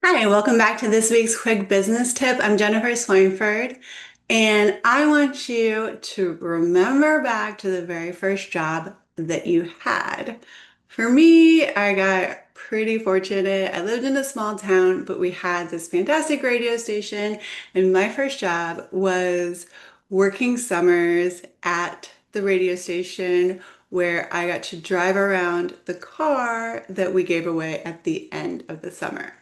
Hi, welcome back to this week's quick business tip. I'm Jennifer Swineford, and I want you to remember back to the very first job that you had. For me, I got pretty fortunate. I lived in a small town, but we had this fantastic radio station, and my first job was working summers at the radio station where I got to drive around the car that we gave away at the end of the summer.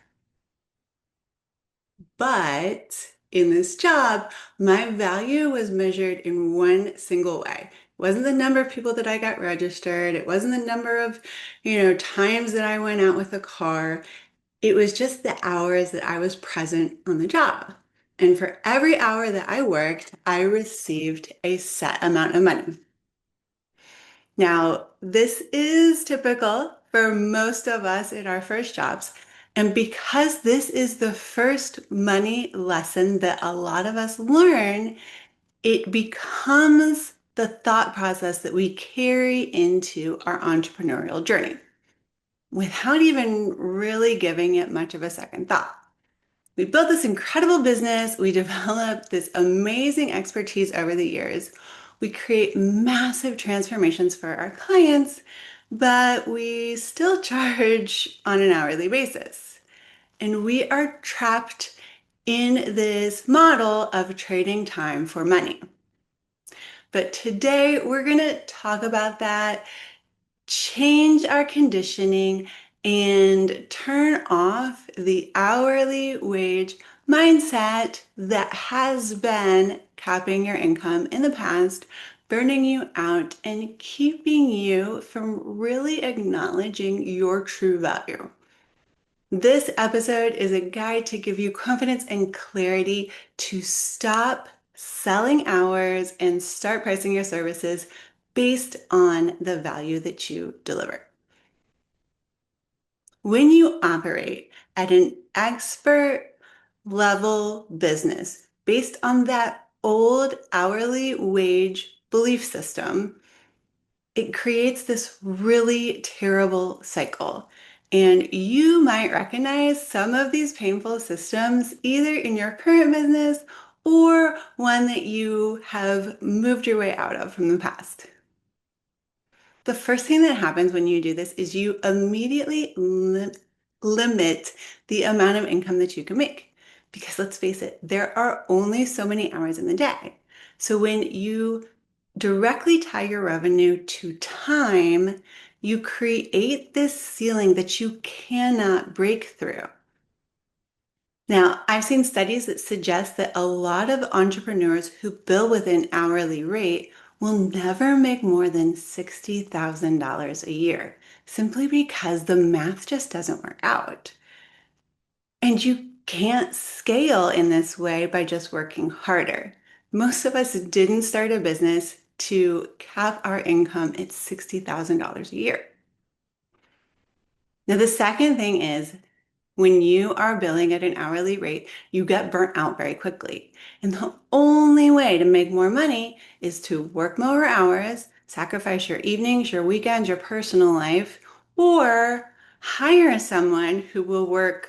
But in this job, my value was measured in one single way. It wasn't the number of people that I got registered. It wasn't the number of, times that I went out with a car. It was just the hours that I was present on the job. And for every hour that I worked, I received a set amount of money. Now, this is typical for most of us in our first jobs. And because this is the first money lesson that a lot of us learn, it becomes the thought process that we carry into our entrepreneurial journey without even really giving it much of a second thought. We built this incredible business. We developed this amazing expertise over the years. We create massive transformations for our clients, but we still charge on an hourly basis. And we are trapped in this model of trading time for money. But today we're going to talk about that, change our conditioning, and turn off the hourly wage mindset that has been capping your income in the past, burning you out, and keeping you from really acknowledging your true value. This episode is a guide to give you confidence and clarity to stop selling hours and start pricing your services based on the value that you deliver. When you operate at an expert level business based on that old hourly wage belief system, it creates this really terrible cycle. And you might recognize some of these painful systems either in your current business or one that you have moved your way out of from the past. The first thing that happens when you do this is you immediately limit the amount of income that you can make. Because let's face it, there are only so many hours in the day. So when you directly tie your revenue to time, you create this ceiling that you cannot break through. Now, I've seen studies that suggest that a lot of entrepreneurs who bill with an hourly rate will never make more than $60,000 a year, simply because the math just doesn't work out. And you can't scale in this way by just working harder. Most of us didn't start a business to cap our income at $60,000 a year. Now, the second thing is when you are billing at an hourly rate, you get burnt out very quickly. And the only way to make more money is to work more hours, sacrifice your evenings, your weekends, your personal life, or hire someone who will work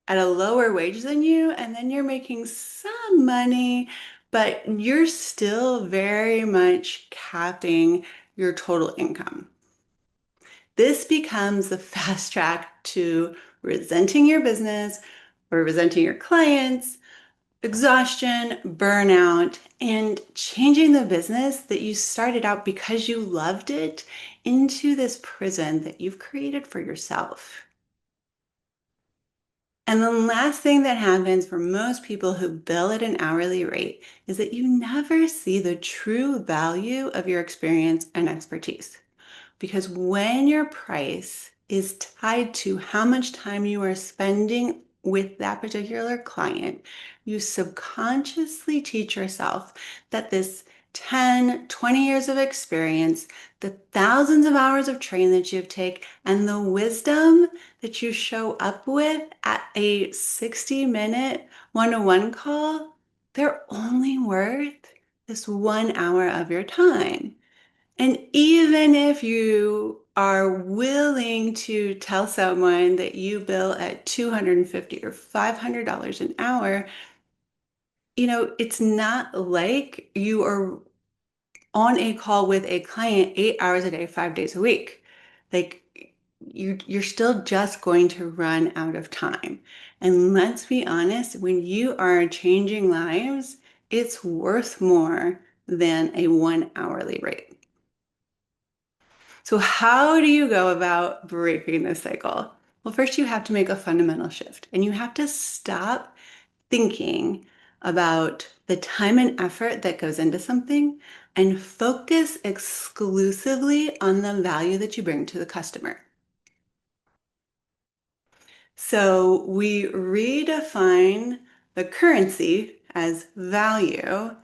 at a lower wage than you, and then you're making some money, but you're still very much capping your total income. This becomes the fast track to resenting your business or resenting your clients, exhaustion, burnout, and changing the business that you started out because you loved it into this prison that you've created for yourself. And the last thing that happens for most people who bill at an hourly rate is that you never see the true value of your experience and expertise. Because when your price is tied to how much time you are spending with that particular client, you subconsciously teach yourself that this 10, 20 years of experience, the thousands of hours of training that you've taken, and the wisdom that you show up with at a 60-minute one-to-one call, they're only worth this 1 hour of your time. And even if you are willing to tell someone that you bill at 250 or $500 an hour, it's not like you are on a call with a client 8 hours a day, 5 days a week. Like you're still just going to run out of time. And let's be honest, when you are changing lives, it's worth more than a 1 hourly rate. So how do you go about breaking this cycle? Well, first you have to make a fundamental shift and you have to stop thinking about the time and effort that goes into something and focus exclusively on the value that you bring to the customer. So we redefine the currency as value.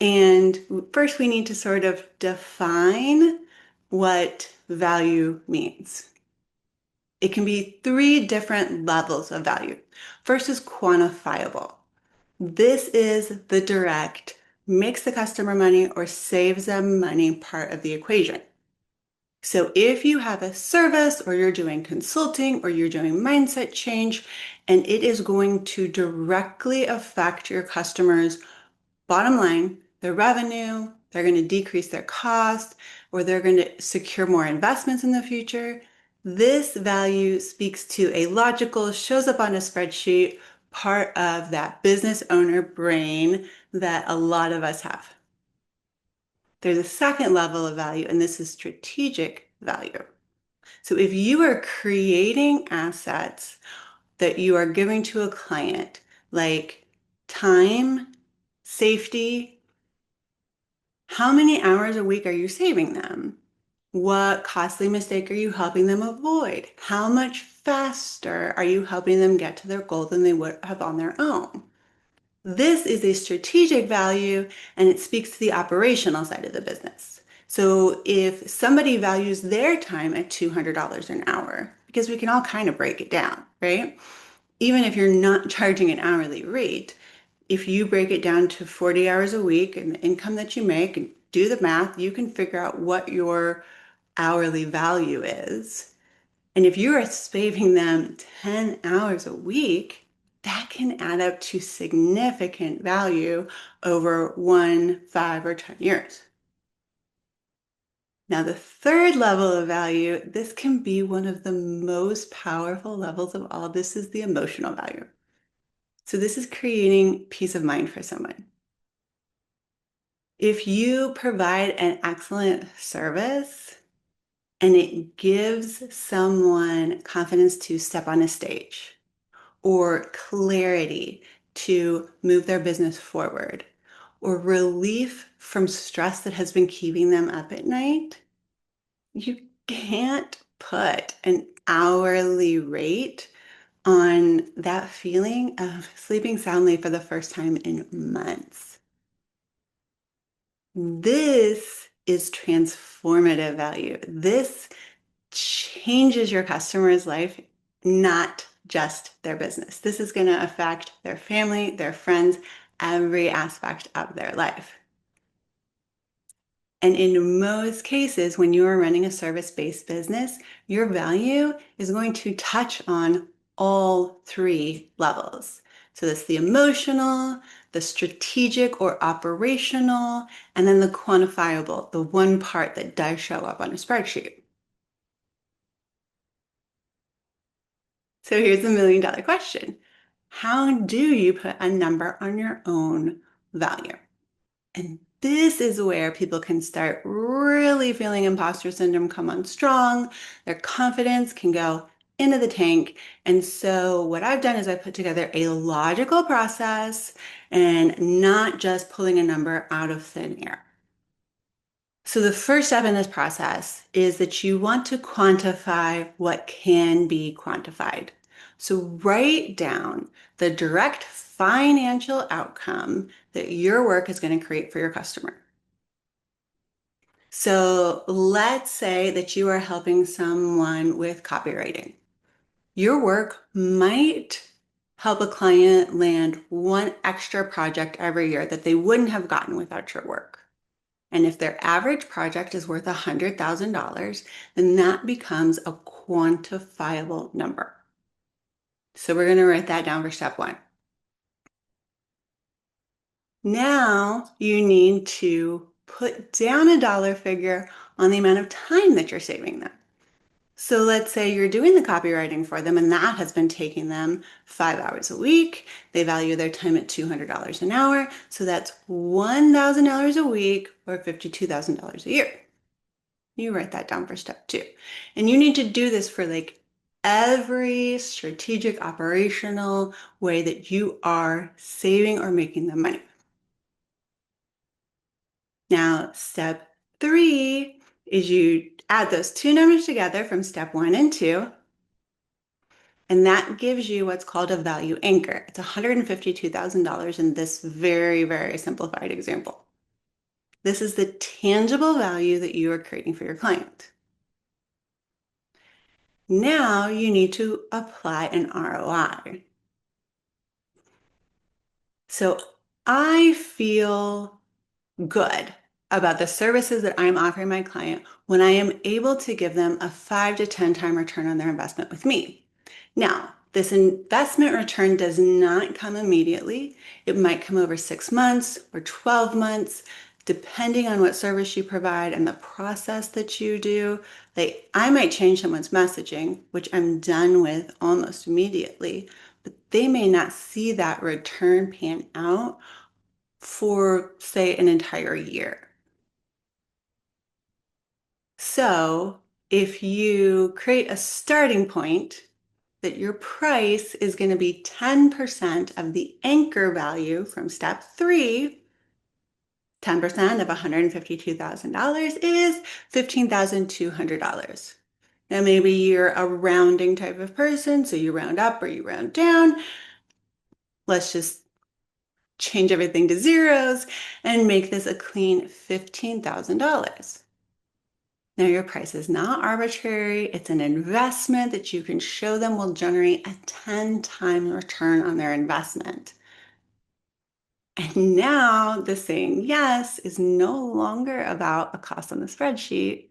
And first, we need to sort of define what value means. It can be three different levels of value. First is quantifiable. This is the direct, makes the customer money or saves them money part of the equation. So if you have a service or you're doing consulting or you're doing mindset change, and it is going to directly affect your customers' bottom line, their revenue, they're going to decrease their cost, or they're going to secure more investments in the future. This value speaks to a logical, shows up on a spreadsheet, part of that business owner brain that a lot of us have. There's a second level of value, and this is strategic value. So if you are creating assets that you are giving to a client, like time, safety, how many hours a week are you saving them? What costly mistake are you helping them avoid? How much faster are you helping them get to their goal than they would have on their own? This is a strategic value and it speaks to the operational side of the business. So if somebody values their time at $200 an hour, because we can all kind of break it down, right? Even if you're not charging an hourly rate, if you break it down to 40 hours a week and the income that you make and do the math, you can figure out what your hourly value is. And if you are saving them 10 hours a week, that can add up to significant value over 1, 5, or 10 years. Now, the third level of value, this can be one of the most powerful levels of all. This is the emotional value. So this is creating peace of mind for someone. If you provide an excellent service and it gives someone confidence to step on a stage or clarity to move their business forward or relief from stress that has been keeping them up at night, you can't put an hourly rate on that feeling of sleeping soundly for the first time in months. This is transformative value. This changes your customer's life, not just their business. This is going to affect their family, their friends, every aspect of their life. And in most cases, when you are running a service-based business, your value is going to touch on all three levels. So that's the emotional, the strategic or operational, and then the quantifiable, the one part that does show up on a spreadsheet. So here's the million-dollar question. How do you put a number on your own value? And this is where people can start really feeling imposter syndrome come on strong. Their confidence can go into the tank. And so what I've done is I put together a logical process and not just pulling a number out of thin air. So the first step in this process is that you want to quantify what can be quantified. So write down the direct financial outcome that your work is going to create for your customer. So let's say that you are helping someone with copywriting. Your work might help a client land one extra project every year that they wouldn't have gotten without your work. And if their average project is worth $100,000, then that becomes a quantifiable number. So we're going to write that down for step one. Now you need to put down a dollar figure on the amount of time that you're saving them. So let's say you're doing the copywriting for them and that has been taking them 5 hours a week. They value their time at $200 an hour. So that's $1,000 a week or $52,000 a year. You write that down for step two. And you need to do this for like every strategic operational way that you are saving or making the money. Now, step three is you add those two numbers together from step one and two, and that gives you what's called a value anchor. It's $152,000 in this very, very simplified example. This is the tangible value that you are creating for your client. Now you need to apply an ROI. So I feel good about the services that I'm offering my client when I am able to give them a 5 to 10 time return on their investment with me. Now, this investment return does not come immediately. It might come over 6 months or 12 months, depending on what service you provide and the process that you do. Like, I might change someone's messaging, which I'm done with almost immediately, but they may not see that return pan out for, say, an entire year. So if you create a starting point that your price is going to be 10% of the anchor value from step three, 10% of $152,000 is $15,200. Now, maybe you're a rounding type of person, so you round up or you round down. Let's just change everything to zeros and make this a clean $15,000. Now, your price is not arbitrary. It's an investment that you can show them will generate a 10-time return on their investment. And now the saying yes is no longer about a cost on the spreadsheet.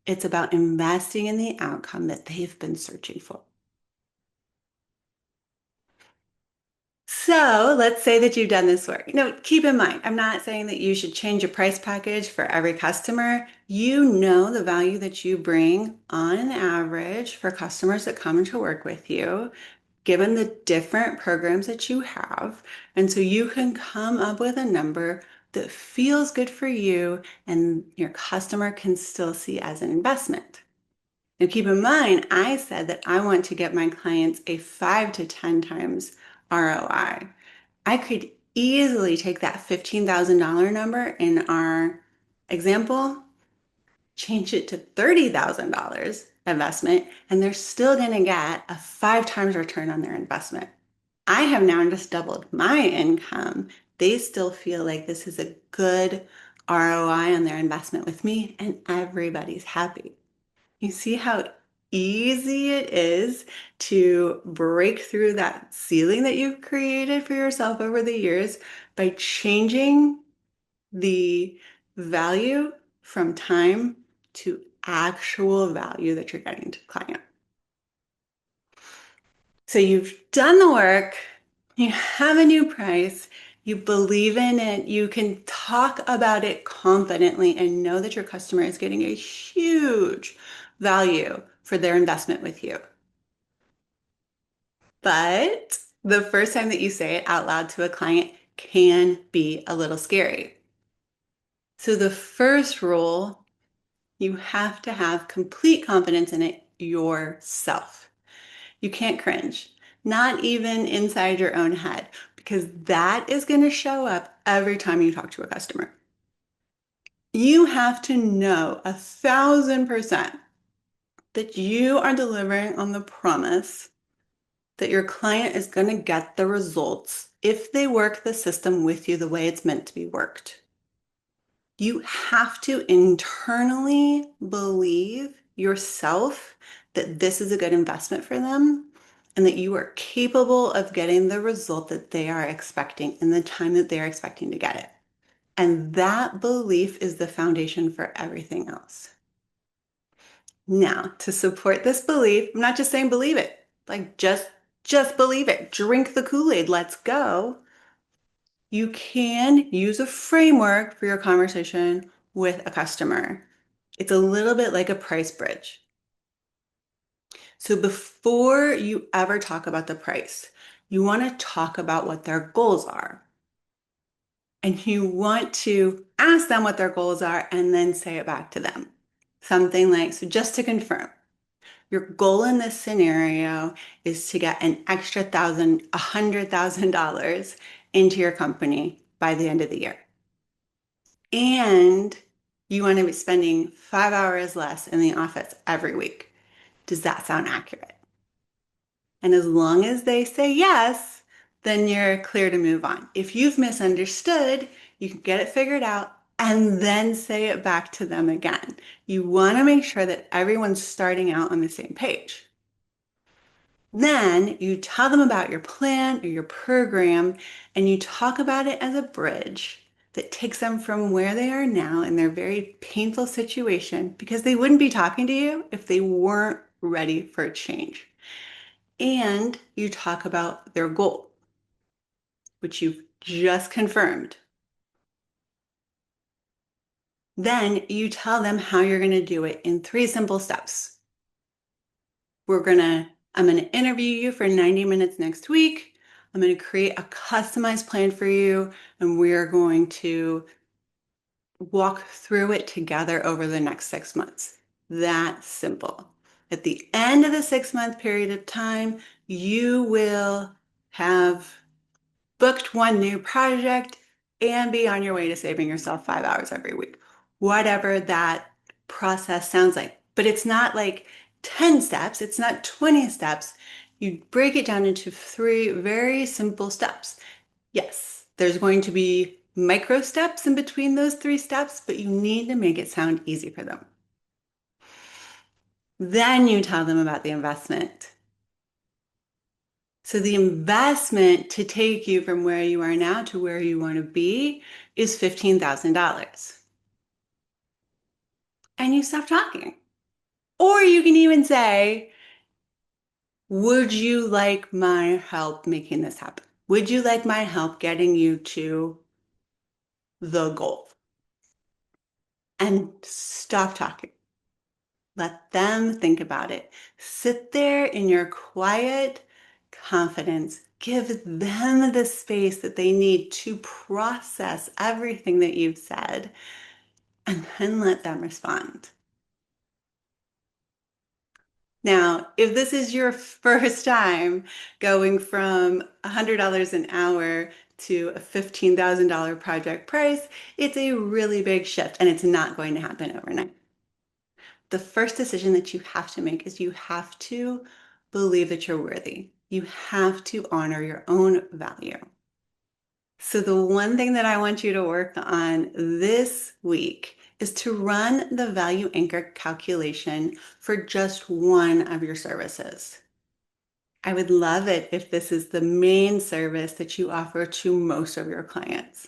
It's about investing in the outcome that they've been searching for. So let's say that you've done this work. Now, keep in mind, I'm not saying that you should change your price package for every customer. You know the value that you bring on average for customers that come to work with you, given the different programs that you have. And so you can come up with a number that feels good for you and your customer can still see as an investment. Now, keep in mind, I said that I want to get my clients a 5 to 10 times ROI. I could easily take that $15,000 number in our example, change it to $30,000 investment, and they're still going to get a 5 times return on their investment. I have now just doubled my income. They still feel like this is a good ROI on their investment with me, and everybody's happy. You see how easy it is to break through that ceiling that you've created for yourself over the years by changing the value from time to actual value that you're getting to the client. So you've done the work, you have a new price, you believe in it, you can talk about it confidently and know that your customer is getting a huge value for their investment with you. But the first time that you say it out loud to a client can be a little scary. So the first rule, you have to have complete confidence in it yourself. You can't cringe, not even inside your own head, because that is going to show up every time you talk to a customer. You have to know 1,000% that you are delivering on the promise that your client is going to get the results if they work the system with you the way it's meant to be worked. You have to internally believe yourself that this is a good investment for them and that you are capable of getting the result that they are expecting in the time that they're expecting to get it. And that belief is the foundation for everything else. Now, to support this belief, I'm not just saying believe it, like just believe it. Drink the Kool-Aid. Let's go. You can use a framework for your conversation with a customer. It's a little bit like a price bridge. So before you ever talk about the price, you want to talk about what their goals are. And you want to ask them what their goals are and then say it back to them. Something like, so just to confirm, your goal in this scenario is to get an extra $100,000 into your company by the end of the year. And you want to be spending 5 hours less in the office every week. Does that sound accurate? And as long as they say yes, then you're clear to move on. If you've misunderstood, you can get it figured out and then say it back to them again. You want to make sure that everyone's starting out on the same page. Then you tell them about your plan or your program, and you talk about it as a bridge that takes them from where they are now in their very painful situation, because they wouldn't be talking to you if they weren't ready for a change. And you talk about their goal, which you've just confirmed. Then you tell them how you're going to do it in 3 simple steps. I'm going to interview you for 90 minutes next week. I'm going to create a customized plan for you, and we're going to walk through it together over the next 6 months. That simple. At the end of the 6-month period of time, you will have booked one new project and be on your way to saving yourself 5 hours every week. Whatever that process sounds like. But it's not like 10 steps, it's not 20 steps. You break it down into 3 very simple steps. Yes, there's going to be micro steps in between those 3 steps, but you need to make it sound easy for them. Then you tell them about the investment. So the investment to take you from where you are now to where you want to be is $15,000. And you stop talking. Or you can even say, would you like my help making this happen? Would you like my help getting you to the goal? And stop talking. Let them think about it. Sit there in your quiet confidence. Give them the space that they need to process everything that you've said, and then let them respond. Now, if this is your first time going from $100 an hour to a $15,000 project price, it's a really big shift, and it's not going to happen overnight. The first decision that you have to make is you have to believe that you're worthy. You have to honor your own value. So the one thing that I want you to work on this week is to run the value anchor calculation for just one of your services. I would love it if this is the main service that you offer to most of your clients.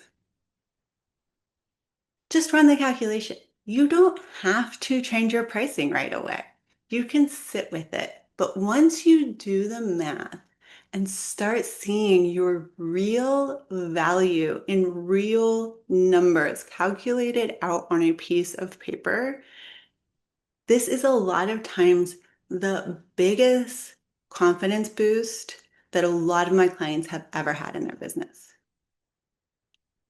Just run the calculation. You don't have to change your pricing right away. You can sit with it. But once you do the math and start seeing your real value in real numbers calculated out on a piece of paper, this is a lot of times the biggest confidence boost that a lot of my clients have ever had in their business.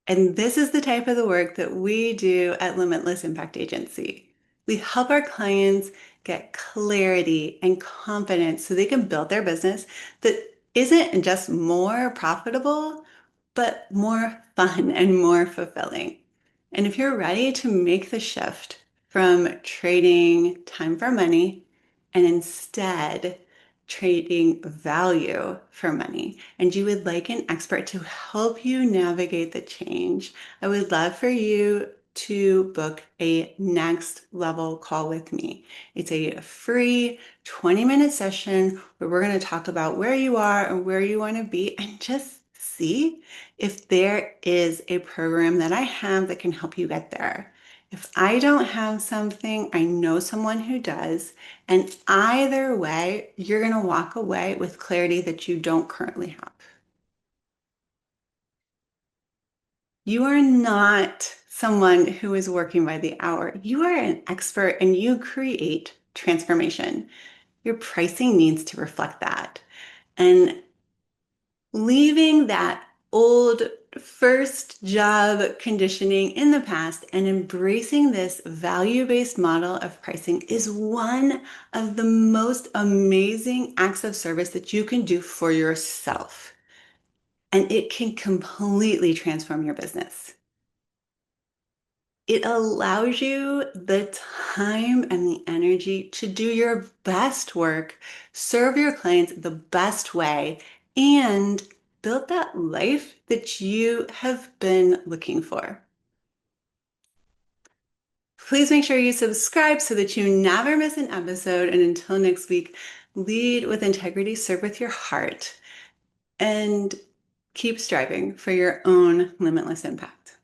And this is the type of the work that we do at Limitless Impact Agency. We help our clients get clarity and confidence so they can build their business that isn't just more profitable, but more fun and more fulfilling. And if you're ready to make the shift from trading time for money and instead trading value for money, and you would like an expert to help you navigate the change, I would love for you to book a next level call with me. It's a free 20-minute session where we're going to talk about where you are and where you want to be and just see if there is a program that I have that can help you get there. If I don't have something, I know someone who does. And either way, you're going to walk away with clarity that you don't currently have. You are not someone who is working by the hour. You are an expert and you create transformation. Your pricing needs to reflect that. And leaving that old first job conditioning in the past and embracing this value-based model of pricing is one of the most amazing acts of service that you can do for yourself. And it can completely transform your business. It allows you the time and the energy to do your best work, serve your clients the best way, and build that life that you have been looking for. Please make sure you subscribe so that you never miss an episode. And until next week, lead with integrity, serve with your heart, and keep striving for your own limitless impact.